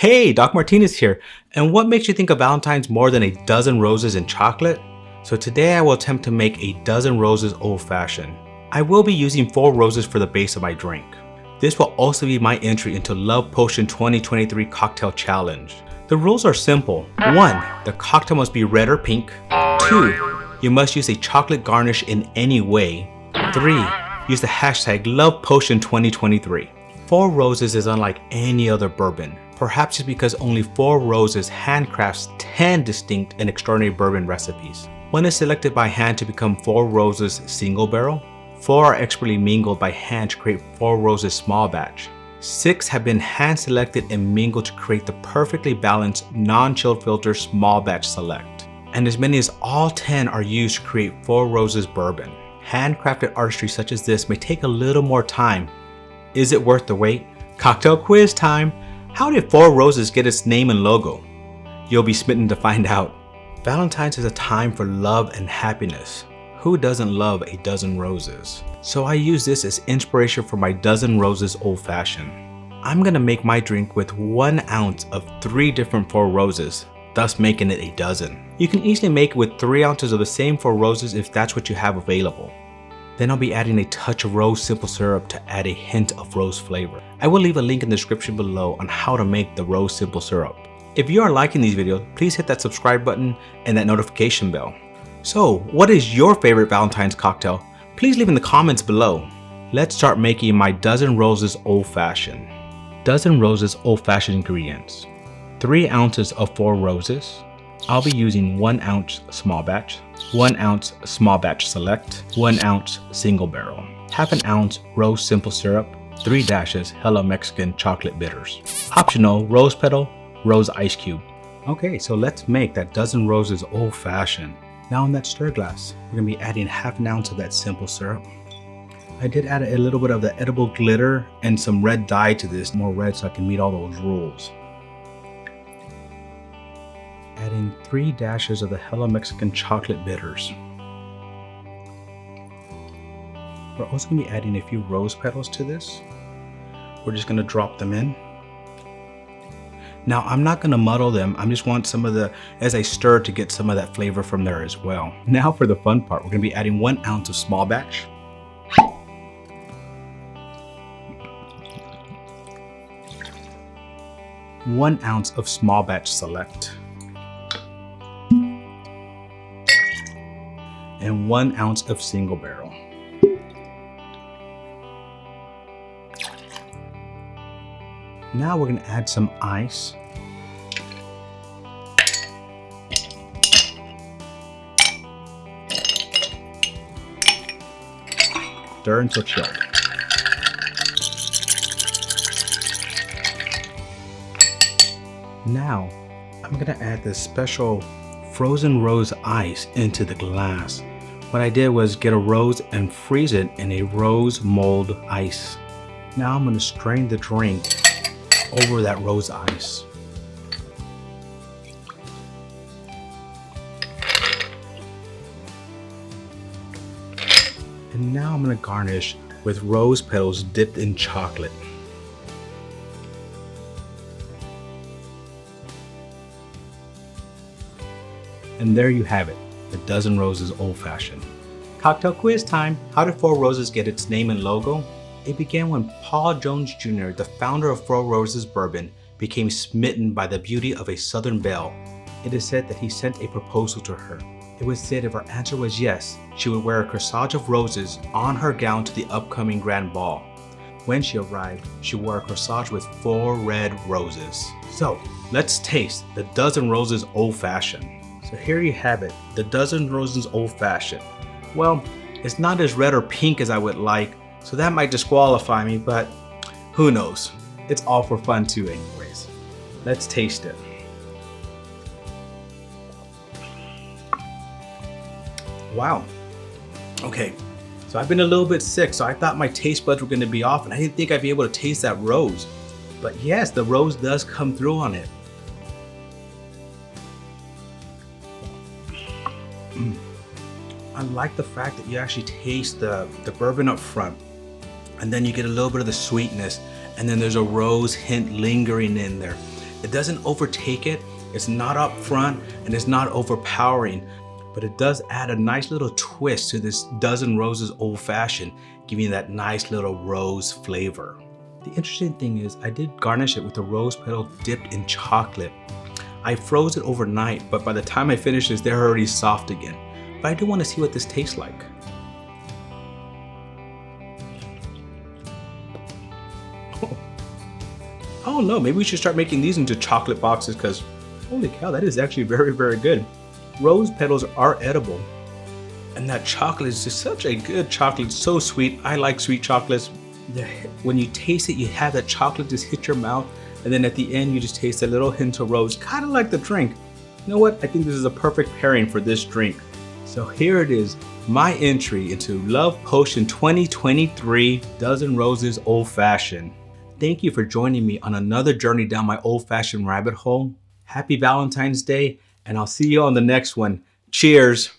Hey, Doc Martinez here. And what makes you think of Valentine's more than a dozen roses and chocolate? So today I will attempt to make a dozen roses old-fashioned. I will be using 4 roses for the base of my drink. This will also be my entry into Love Potion 2023 Cocktail Challenge. The rules are simple. 1. The cocktail must be red or pink. 2. You must use a chocolate garnish in any way. 3. Use the hashtag LovePotion2023. 4 Roses is unlike any other bourbon, perhaps just because only 4 Roses handcrafts 10 distinct and extraordinary bourbon recipes. 1 is selected by hand to become 4 Roses single barrel. 4 are expertly mingled by hand to create 4 Roses small batch. 6 have been hand selected and mingled to create the perfectly balanced non-chilled filter small batch select. And as many as all 10 are used to create 4 Roses bourbon. Handcrafted artistry such as this may take a little more time. Is it worth the wait? Cocktail quiz time! How did 4 Roses get its name and logo? You'll be smitten to find out. Valentine's is a time for love and happiness. Who doesn't love a dozen roses? So I use this as inspiration for my dozen roses old fashioned. I'm gonna make my drink with 1 ounce of 3 different 4 roses, thus making it a dozen. You can easily make it with 3 ounces of the same 4 roses if that's what you have available. Then I'll be adding a touch of rose simple syrup to add a hint of rose flavor. I will leave a link in the description below on how to make the rose simple syrup. If you are liking these videos, please hit that subscribe button and that notification bell. So, what is your favorite Valentine's cocktail? Please leave in the comments below. Let's start making my dozen roses old fashioned. Dozen roses old fashioned ingredients. 3 ounces of 4 roses. I'll be using 1 ounce small batch, 1 ounce small batch select, 1 ounce single barrel, half an ounce rose simple syrup, 3 dashes Hello Mexican chocolate bitters. Optional rose petal, rose ice cube. Okay, so let's make that dozen roses old fashioned. Now in that stir glass, we're gonna be adding half an ounce of that simple syrup. I did add a little bit of the edible glitter and some red dye to this, more red so I can meet all those rules. Adding 3 dashes of the Hello Mexican chocolate bitters. We're also going to be adding a few rose petals to this. We're just going to drop them in. Now I'm not going to muddle them, I just want some of the, as I stir, to get some of that flavor from there as well. Now for the fun part, we're going to be adding 1 ounce of small batch. 1 ounce of small batch select. And 1 ounce of single barrel. Now we're going to add some ice. Stir until chilled. Now I'm going to add this special frozen rose ice into the glass. What I did was get a rose and freeze it in a rose mold ice. Now I'm going to strain the drink over that rose ice. And now I'm going to garnish with rose petals dipped in chocolate. And there you have it, a dozen roses old fashioned. Cocktail quiz time. How did 4 Roses get its name and logo? It began when Paul Jones Jr., the founder of 4 Roses Bourbon, became smitten by the beauty of a Southern belle. It is said that he sent a proposal to her. It was said if her answer was yes, she would wear a corsage of roses on her gown to the upcoming grand ball. When she arrived, she wore a corsage with 4 red roses. So, let's taste the dozen roses old fashioned. So here you have it, the dozen roses old fashioned. Well, it's not as red or pink as I would like, so that might disqualify me, but who knows? It's all for fun too anyways. Let's taste it. Wow. Okay, so I've been a little bit sick, so I thought my taste buds were gonna be off and I didn't think I'd be able to taste that rose. But yes, the rose does come through on it. I like the fact that you actually taste the bourbon up front, and then you get a little bit of the sweetness, and then there's a rose hint lingering in there. It doesn't overtake it, it's not up front, and it's not overpowering, but it does add a nice little twist to this Dozen Roses Old Fashioned, giving that nice little rose flavor. The interesting thing is I did garnish it with the rose petal dipped in chocolate. I froze it overnight, but by the time I finish this, they're already soft again. But I do want to see what this tastes like. I don't know, maybe we should start making these into chocolate boxes because holy cow, that is actually very, very good. Rose petals are edible. And that chocolate is just such a good chocolate, so sweet. I like sweet chocolates. When you taste it, you have that chocolate just hit your mouth. And then at the end, you just taste a little hint of rose, kind of like the drink. You know what? I think this is a perfect pairing for this drink. So here it is, my entry into Love Potion 2023 Dozen Roses Old Fashioned. Thank you for joining me on another journey down my old fashioned rabbit hole. Happy Valentine's Day, and I'll see you on the next one. Cheers.